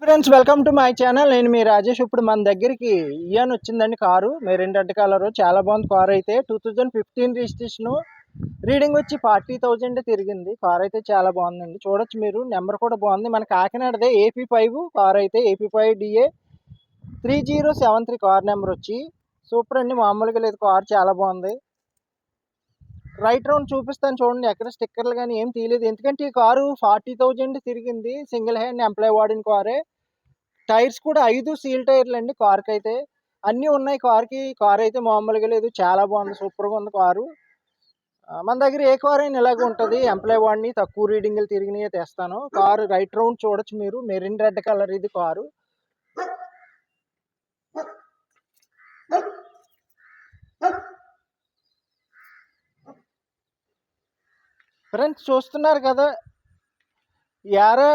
Friends, welcome to my channel. నేను మీ రాజేష్. ఇప్పుడు మన దగ్గరికి ఇయాన్ వచ్చిందండి. కారు మెరూన్ రెడ్ కలర్, చాలా బాగుంది కార్ అయితే. 2015 రిజిస్ట్రేషన్, రీడింగ్ వచ్చి 40,000 తిరిగింది. కార్ అయితే చాలా బాగుందండి, చూడొచ్చు మీరు. నెంబర్ కూడా బాగుంది, మన కాకినాడదే. AP5 కార్ అయితే, AP5DA 3073 కార్ నెంబర్ వచ్చి. సూపర్ అండి, మామూలుగా లేదు. కార్ చాలా బాగుంది. రైట్ రౌండ్ చూపిస్తాను చూడండి. ఎక్కడ స్టిక్కర్లు కానీ ఏం తీయలేదు, ఎందుకంటే ఈ కారు 40,000 తిరిగింది. సింగిల్ హ్యాండ్ ఎంప్లాయ్ వాడిన కారే. టైర్స్ కూడా 5 సీల్ టైర్లు అండి కార్కి అయితే. అన్నీ ఉన్నాయి కార్కి. కార్ అయితే మామూలుగా లేదు, చాలా బాగుంది, సూపర్గా ఉంది కారు. మన దగ్గర ఏ కార్ అయినా ఇలాగే ఉంటుంది. ఎంప్లాయ్ వాడిని తక్కువ రీడింగ్లు తిరిగినాయే తెస్తాను. కారు రైట్ రౌండ్ చూడొచ్చు మీరు. మెరిన్ రెడ్ కలర్ ఇది కారు. ఫ్రెండ్స్, చూస్తున్నారు కదా, యారా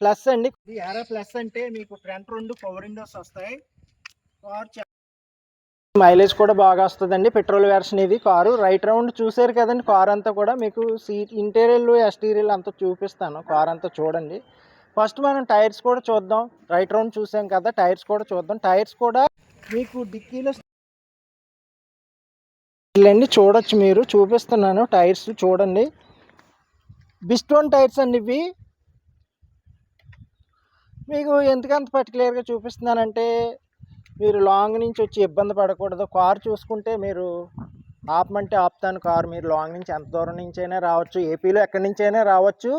ప్లస్ అండి. యారా ప్లస్ అంటే మీకు ఫ్రంట్ 2 పవర్ విండోస్ వస్తాయి. కార్ మైలేజ్ కూడా బాగా వస్తుందండి. పెట్రోల్ వెర్షన్ ఇది కారు. రైట్ రౌండ్ చూసారు కదండి. కార్ అంతా కూడా మీకు సీట్, ఇంటీరియల్, ఎక్స్టీరియల్ అంతా చూపిస్తాను. కార్ అంతా చూడండి. ఫస్ట్ మనం టైర్స్ కూడా చూద్దాం. రైట్ రౌండ్ చూసాం కదా, టైర్స్ కూడా చూద్దాం. టైర్స్ కూడా మీకు డిక్కీలో చూడొచ్చు మీరు. చూపిస్తున్నాను, టైర్స్ చూడండి. బిస్టోన్ టైర్స్ అండి ఇవి. మీకు ఎందుకంత పర్టికులర్గా చూపిస్తున్నానంటే, మీరు లాంగ్ నుంచి వచ్చి ఇబ్బంది పడకూడదు. కార్ చూసుకుంటే మీరు ఆపమంటే ఆపుతాను కారు. మీరు లాంగ్ నుంచి ఎంత దూరం నుంచి అయినా రావచ్చు, ఏపీలో ఎక్కడి నుంచి అయినా రావచ్చు.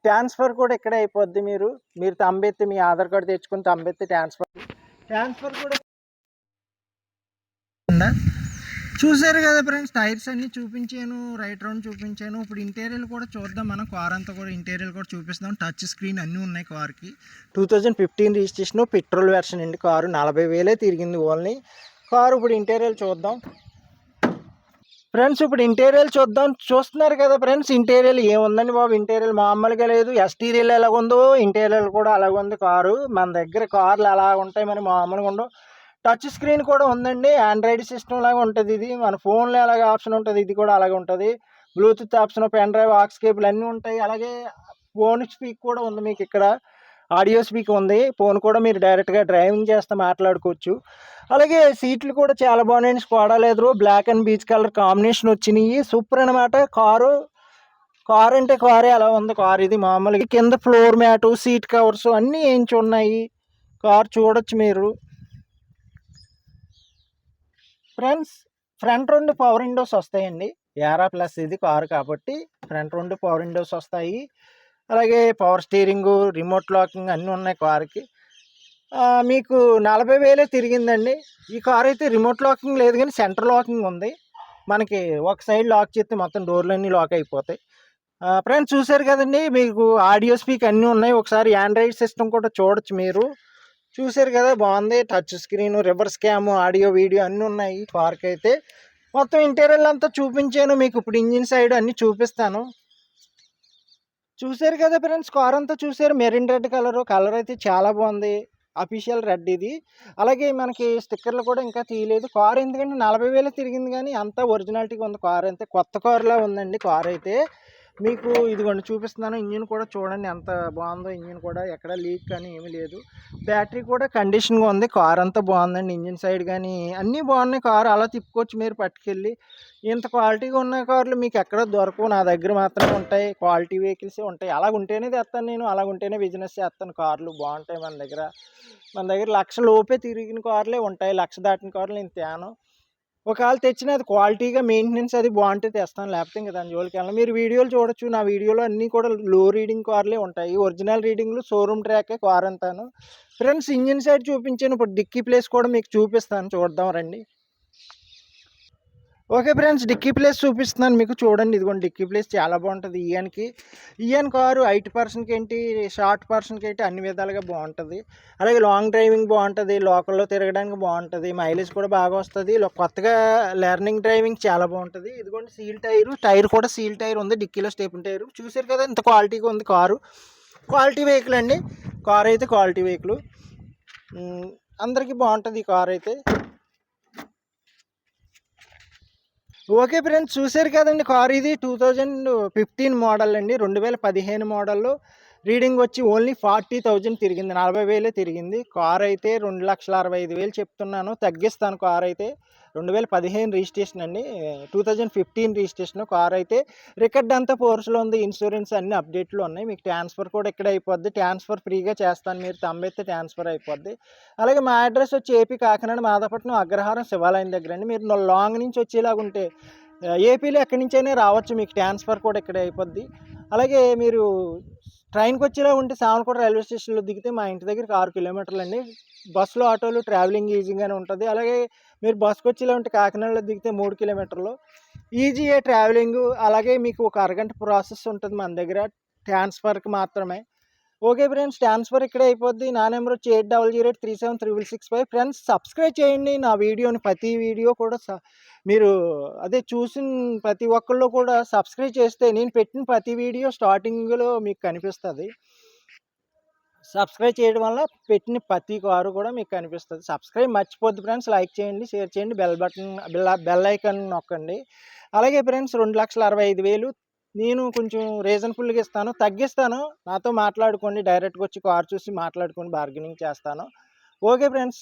ట్రాన్స్ఫర్ కూడా ఇక్కడే అయిపోద్ది. మీరు తంబెత్తి, మీ ఆధార్ కార్డు తెచ్చుకుని తంబెత్తి ట్రాన్స్ఫర్ కూడా. చూసారు కదా ఫ్రెండ్స్, టైర్స్ అన్ని చూపించాను, రైట్ రౌండ్ చూపించాను. ఇప్పుడు ఇంటీరియర్ కూడా చూద్దాం. మనం కార్ అంతా కూడా ఇంటీరియర్ కూడా చూపిస్తాం. టచ్ స్క్రీన్ అన్నీ ఉన్నాయి కార్కి. 2015 రిజిస్ట్రేషన్, పెట్రోల్ వెర్షన్ అండి. కారు 40,000 తిరిగింది ఓన్లీ. కారు ఇప్పుడు ఇంటీరియర్ చూద్దాం ఫ్రెండ్స్. ఇప్పుడు ఇంటీరియర్ చూద్దాం. చూస్తున్నారు కదా ఫ్రెండ్స్, ఇంటీరియర్ ఏముందండి బాబు. ఇంటీరియర్ మామూలుగా లేదు. ఎక్స్టీరియర్ ఎలాగుందో ఇంటీరియర్ కూడా అలాగుంది. కారు మన దగ్గర కార్లు ఎలా ఉంటాయి, మరి మామూలుగా ఉండవు. టచ్ స్క్రీన్ కూడా ఉందండి. ఆండ్రాయిడ్ సిస్టమ్ లాగా ఉంటుంది ఇది. మన ఫోన్లో ఎలాగ ఆప్షన్ ఉంటుంది, ఇది కూడా అలాగే ఉంటుంది. Bluetooth option, pen drive, aux cable అన్నీ ఉంటాయి. అలాగే ఫోన్ స్పీక్ కూడా ఉంది మీకు ఇక్కడ. ఆడియో స్పీక్ ఉంది. ఫోన్ కూడా మీరు డైరెక్ట్గా డ్రైవింగ్ చేస్తే మాట్లాడుకోవచ్చు. అలాగే సీట్లు కూడా చాలా బాగున్నాయి. Skoda leather, black and beige colour combination వచ్చినాయి. సూపర్ అనమాట కారు. కారు అంటే కారే అలా ఉంది కారు ఇది. మామూలుగా కింద ఫ్లోర్ మ్యాటు, సీట్ కవర్స్ అన్నీ వేయించి ఉన్నాయి. కారు చూడొచ్చు మీరు. ఫ్రెండ్స్, ఫ్రంట్ 2 పవర్ విండోస్ వస్తాయండి. యారా ప్లస్ ఇది కారు కాబట్టి ఫ్రంట్ 2 పవర్ విండోస్ వస్తాయి. అలాగే పవర్ స్టీరింగ్, రిమోట్ లాకింగ్ అన్నీ ఉన్నాయి కార్కి. మీకు 40,000 తిరిగిందండి. ఈ కార్ అయితే రిమోట్ లాకింగ్ లేదు, కానీ సెంటర్ లాకింగ్ ఉంది. మనకి ఒక సైడ్ లాక్ చేస్తే మొత్తం డోర్లన్నీ లాక్ అయిపోతాయి. ఫ్రెండ్స్, చూసారు కదండి, మీకు ఆడియో స్పీక్ అన్నీ ఉన్నాయి. ఒకసారి ఆండ్రాయిడ్ సిస్టమ్ కూడా చూడొచ్చు మీరు. చూసారు కదా, బాగుంది. Touch screen, reverse cam, audio, video అన్నీ ఉన్నాయి కార్కి అయితే. మొత్తం ఇంటీరియర్ అంతా చూపించాను మీకు. ఇప్పుడు ఇంజిన్ సైడ్ అన్నీ చూపిస్తాను. చూసారు కదా ఫ్రెండ్స్, కార్ అంతా చూసారు. మెరిన్ రెడ్ కలర్ అయితే చాలా బాగుంది. అఫీషియల్ రెడ్ ఇది. అలాగే మనకి స్టిక్కర్లు కూడా ఇంకా తీయలేదు. కార్ ఎందుకంటే 40,000 తిరిగింది, కానీ అంతా ఒరిజినాలిటీగా ఉంది. కార్ అయితే కొత్త కారులా ఉందండి కార్ అయితే. మీకు ఇదిగోండి చూపిస్తున్నాను. ఇంజిన్ కూడా చూడండి ఎంత బాగుందో. ఇంజిన్ కూడా ఎక్కడ లీక్ కానీ ఏమీ లేదు. బ్యాటరీ కూడా కండిషన్గా ఉంది. కార్ అంతా బాగుందండి. ఇంజిన్ సైడ్ కానీ అన్నీ బాగున్నాయి. కారు అలా తిప్పుకోవచ్చు మీరు పట్టుకెళ్ళి. ఇంత క్వాలిటీగా ఉన్న కార్లు మీకు ఎక్కడ దొరకవు. నా దగ్గర మాత్రమే ఉంటాయి. క్వాలిటీ వెహికల్సే ఉంటాయి. అలాగ ఉంటేనే తెస్తాను నేను. అలాగ ఉంటేనే బిజినెస్ చేస్తాను. కార్లు బాగుంటాయి మన దగ్గర. మన దగ్గర 1,00,000 లోపే తిరిగిన కార్లే ఉంటాయి. 1,00,000 దాటిన కార్లు నేను తేను. ఒకవేళ తెచ్చిన అది క్వాలిటీగా మెయింటెనెన్స్ అది బాగుంటే తెస్తాను, లేకపోతే ఇంకా దాని జోలికి వెళ్ళను. మీరు వీడియోలు చూడొచ్చు. నా వీడియోలో అన్నీ కూడా లో రీడింగ్ కార్లే ఉంటాయి. ఒరిజినల్ రీడింగ్లు షోరూమ్ ట్రాకే కార్ అంతాను. ఫ్రెండ్స్, ఇంజిన్ సైడ్ చూపించాను. ఇప్పుడు డిక్కీ ప్లేస్ కూడా మీకు చూపిస్తాను, చూద్దాం రండి. ఓకే ఫ్రెండ్స్, డిక్కీ ప్లేస్ చూపిస్తున్నాను మీకు. చూడండి, ఇదిగోండి డిక్కీ ప్లేస్ చాలా బాగుంటుంది. ఇయాన్ కారు హైట్ పర్సన్కి ఏంటి, షార్ట్ పర్సన్కి ఏంటి, అన్ని విధాలుగా బాగుంటుంది. అలాగే లాంగ్ డ్రైవింగ్ బాగుంటుంది. లోకల్లో తిరగడానికి బాగుంటుంది. మైలేజ్ కూడా బాగా వస్తుంది. కొత్తగా లెర్నింగ్ డ్రైవింగ్ చాలా బాగుంటుంది. ఇదిగోండి సీల్ టైర్ కూడా సీల్ టైర్ ఉంది. డిక్కీలో స్టెప్ని టైర్ చూసారు కదా, ఇంత క్వాలిటీగా ఉంది కారు. క్వాలిటీ వెహికల్ అండి. కార్ అయితే క్వాలిటీ వెహికల్. అందరికీ బాగుంటుంది ఈ కార్ అయితే. ఓకే ఫ్రెండ్స్, చూసారు కదండి, కార్ ఇది 2015 మోడల్ అండి. 2015 మోడల్. రీడింగ్ వచ్చి ఓన్లీ 40,000 తిరిగింది, 40,000 తిరిగింది. కార్ అయితే 2,65,000 చెప్తున్నాను, తగ్గిస్తాను. కార్ అయితే 2015 రిజిస్ట్రేషన్ అండి, 2015 రిజిస్ట్రేషన్. కార్ అయితే రికార్డ్ అంతా ఫోర్స్లో ఉంది, ఇన్సూరెన్స్ అన్ని అప్డేట్లు ఉన్నాయి. మీకు ట్రాన్స్ఫర్ కూడా ఇక్కడ అయిపోద్ది, ట్రాన్స్ఫర్ ఫ్రీగా చేస్తాను, మీరు తంబెత్తే ట్రాన్స్ఫర్ అయిపోద్ది. అలాగే మా అడ్రస్ వచ్చి ఏపీ కాకినాడ మాదాపట్నం అగ్రహారం శివాలయం దగ్గర అండి. మీరు లాంగ్ నుంచి వచ్చేలాగుంటే ఏపీలో ఎక్కడి నుంచైనా రావచ్చు, మీకు ట్రాన్స్ఫర్ కూడా ఇక్కడ అయిపోద్ది. అలాగే మీరు ట్రైన్కి వచ్చేలా ఉంటే సామర్లకోట రైల్వే స్టేషన్లో దిగితే మా ఇంటి దగ్గరికి 6 కిలోమీటర్లు అండి. బస్సులో ఆటోలు ట్రావెలింగ్ ఈజీగానే ఉంటుంది. అలాగే మీరు బస్కి వచ్చేలా ఉంటే కాకినాడలో దిగితే 3 కిలోమీటర్లు ఈజీయే ట్రావెలింగ్. అలాగే మీకు ఒక అరగంట ప్రాసెస్ ఉంటుంది మన దగ్గర ట్రాన్స్ఫర్కి మాత్రమే. ఓకే ఫ్రెండ్స్, ట్రాన్స్ఫర్ ఇక్కడే అయిపోద్ది. నా నెంబర్ వచ్చి 8008373665. ఫ్రెండ్స్ సబ్స్క్రైబ్ చేయండి నా వీడియోని, ప్రతి వీడియో కూడా మీరు అదే చూసిన ప్రతి ఒక్కళ్ళు కూడా సబ్స్క్రైబ్ చేస్తే నేను పెట్టిన ప్రతి వీడియో స్టార్టింగ్లో మీకు కనిపిస్తుంది. సబ్స్క్రైబ్ చేయడం వల్ల పెట్టిన ప్రతి కారు కూడా మీకు కనిపిస్తుంది. సబ్స్క్రైబ్ మర్చిపోద్ది ఫ్రెండ్స్, లైక్ చేయండి, షేర్ చేయండి, బెల్ ఐకాన్ నొక్కండి. అలాగే ఫ్రెండ్స్ 2,65,000 నేను కొంచెం రీజనబుల్గా ఇస్తాను, తగ్గిస్తాను. నాతో మాట్లాడుకోండి, డైరెక్ట్గా వచ్చి కారు చూసి మాట్లాడుకొని బార్గెనింగ్ చేస్తాను. Okay friends.